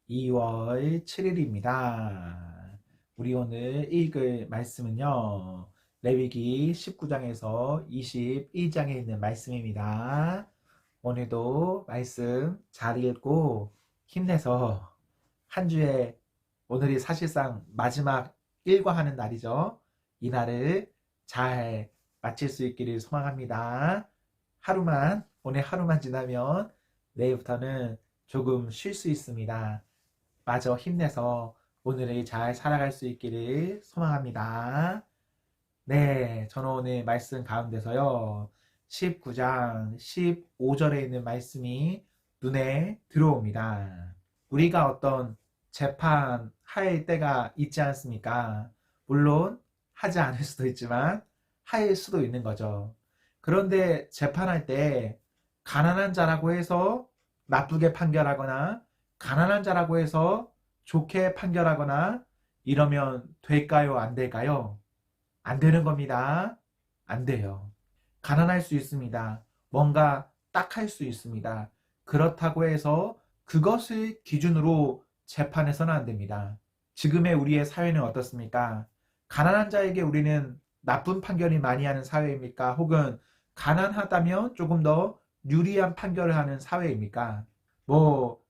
2월 7일입니다. 우리 오늘 읽을 말씀은요, 레위기 19장에서 21장에 있는 말씀입니다. 오늘도 말씀 잘 읽고 힘내서 한 주에 오늘이 사실상 마지막 일과하는 날이죠. 이 날을 잘 마칠 수 있기를 소망합니다. 오늘 하루만 지나면 내일부터는 조금 쉴 수 있습니다. 마저 힘내서 오늘을 잘 살아갈 수 있기를 소망합니다. 네, 저는 오늘 말씀 가운데서요, 19장 15절에 있는 말씀이 눈에 들어옵니다. 우리가 어떤 재판할 때가 있지 않습니까? 물론 하지 않을 수도 있지만 할 수도 있는 거죠. 그런데 재판할 때 가난한 자라고 해서 나쁘게 판결하거나 가난한 자라고 해서 좋게 판결하거나 이러면 될까요? 안 될까요? 안 되는 겁니다. 안 돼요. 가난할 수 있습니다. 뭔가 딱할 수 있습니다. 그렇다고 해서 그것을 기준으로 재판해서는 안 됩니다. 지금의 우리의 사회는 어떻습니까? 가난한 자에게 우리는 나쁜 판결이 많이 하는 사회입니까? 혹은 가난하다면 조금 더 유리한 판결을 하는 사회입니까?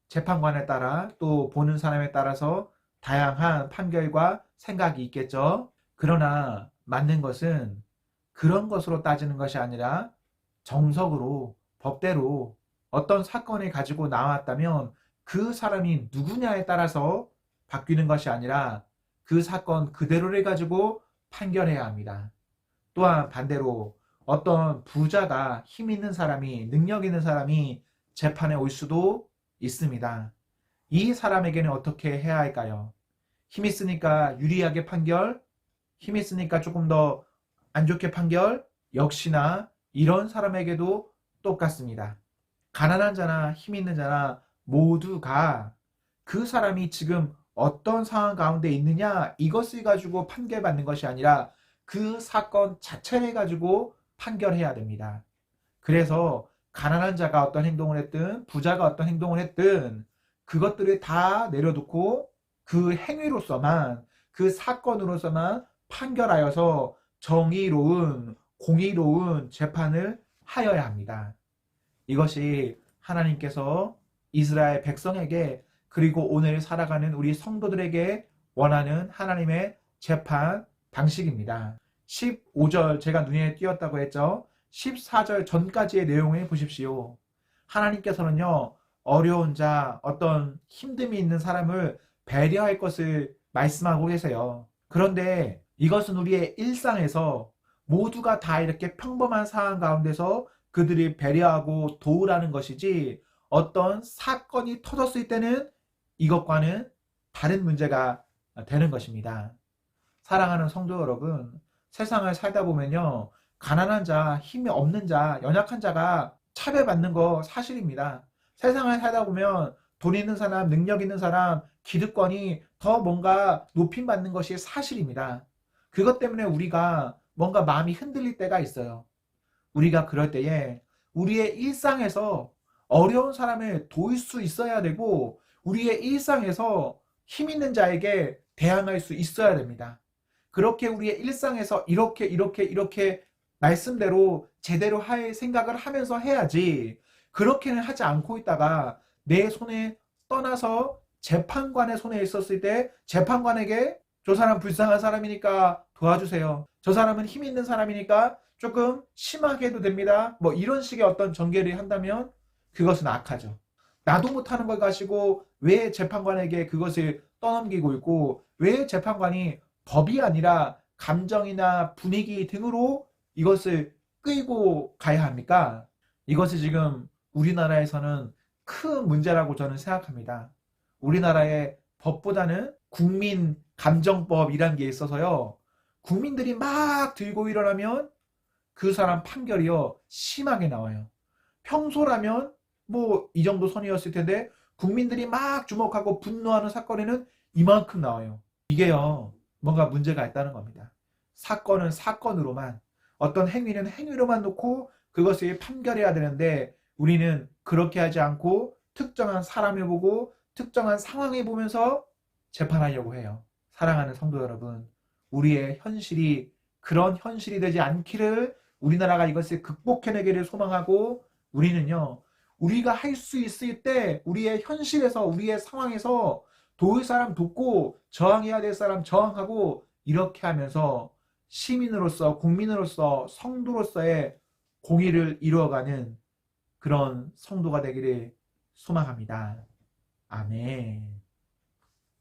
재판관에 따라 또 보는 사람에 따라서 다양한 판결과 생각이 있겠죠. 그러나 맞는 것은 그런 것으로 따지는 것이 아니라 정석으로, 법대로 어떤 사건을 가지고 나왔다면 그 사람이 누구냐에 따라서 바뀌는 것이 아니라 그 사건 그대로를 가지고 판결해야 합니다. 또한 반대로 어떤 부자가 힘 있는 사람이, 능력 있는 사람이 재판에 올 수도 있습니다. 이 사람에게는 어떻게 해야 할까요? 힘 있으니까 유리하게 판결, 힘 있으니까 조금 더 안 좋게 판결, 역시나 이런 사람에게도 똑같습니다. 가난한 자나 힘 있는 자나 모두가 그 사람이 지금 어떤 상황 가운데 있느냐 이것을 가지고 판결받는 것이 아니라 그 사건 자체를 가지고 판결해야 됩니다. 그래서 가난한 자가 어떤 행동을 했든 부자가 어떤 행동을 했든 그것들을 다 내려놓고 그 행위로서만 그 사건으로서만 판결하여서 정의로운 공의로운 재판을 하여야 합니다. 이것이 하나님께서 이스라엘 백성에게 그리고 오늘 살아가는 우리 성도들에게 원하는 하나님의 재판 방식입니다. 15절 제가 눈에 띄었다고 했죠. 14절 전까지의 내용을 보십시오. 하나님께서는요, 어려운 자, 어떤 힘듦이 있는 사람을 배려할 것을 말씀하고 계세요. 그런데 이것은 우리의 일상에서 모두가 다 이렇게 평범한 상황 가운데서 그들이 배려하고 도우라는 것이지 어떤 사건이 터졌을 때는 이것과는 다른 문제가 되는 것입니다. 사랑하는 성도 여러분, 세상을 살다 보면요, 가난한 자, 힘이 없는 자, 연약한 자가 차별받는 거 사실입니다. 세상을 살다 보면 돈 있는 사람, 능력 있는 사람, 기득권이 더 뭔가 높임받는 것이 사실입니다. 그것 때문에 우리가 뭔가 마음이 흔들릴 때가 있어요. 우리가 그럴 때에 우리의 일상에서 어려운 사람을 도울 수 있어야 되고 우리의 일상에서 힘 있는 자에게 대항할 수 있어야 됩니다. 그렇게 우리의 일상에서 이렇게 말씀대로 제대로 할 생각을 하면서 해야지 그렇게는 하지 않고 있다가 내 손에 떠나서 재판관의 손에 있었을 때 재판관에게 저 사람 불쌍한 사람이니까 도와주세요. 저 사람은 힘 있는 사람이니까 조금 심하게 해도 됩니다. 이런 식의 어떤 전개를 한다면 그것은 악하죠. 나도 못하는 걸 가지고 왜 재판관에게 그것을 떠넘기고 있고 왜 재판관이 법이 아니라 감정이나 분위기 등으로 이것을 끌고 가야 합니까? 이것이 지금 우리나라에서는 큰 문제라고 저는 생각합니다. 우리나라의 법보다는 국민 감정법이란 게 있어서요. 국민들이 막 들고 일어나면 그 사람 판결이요 심하게 나와요. 평소라면 이 정도 선이었을 텐데 국민들이 막 주목하고 분노하는 사건에는 이만큼 나와요. 이게요 뭔가 문제가 있다는 겁니다. 사건은 사건으로만 어떤 행위는 행위로만 놓고 그것을 판결해야 되는데 우리는 그렇게 하지 않고 특정한 사람을 보고 특정한 상황에 보면서 재판하려고 해요. 사랑하는 성도 여러분, 우리의 현실이 그런 현실이 되지 않기를, 우리나라가 이것을 극복해내기를 소망하고, 우리는요, 우리가 할 수 있을 때 우리의 현실에서, 우리의 상황에서 도울 사람 돕고 저항해야 될 사람 저항하고, 이렇게 하면서 시민으로서, 국민으로서, 성도로서의 공의를 이루어가는 그런 성도가 되기를 소망합니다. 아멘.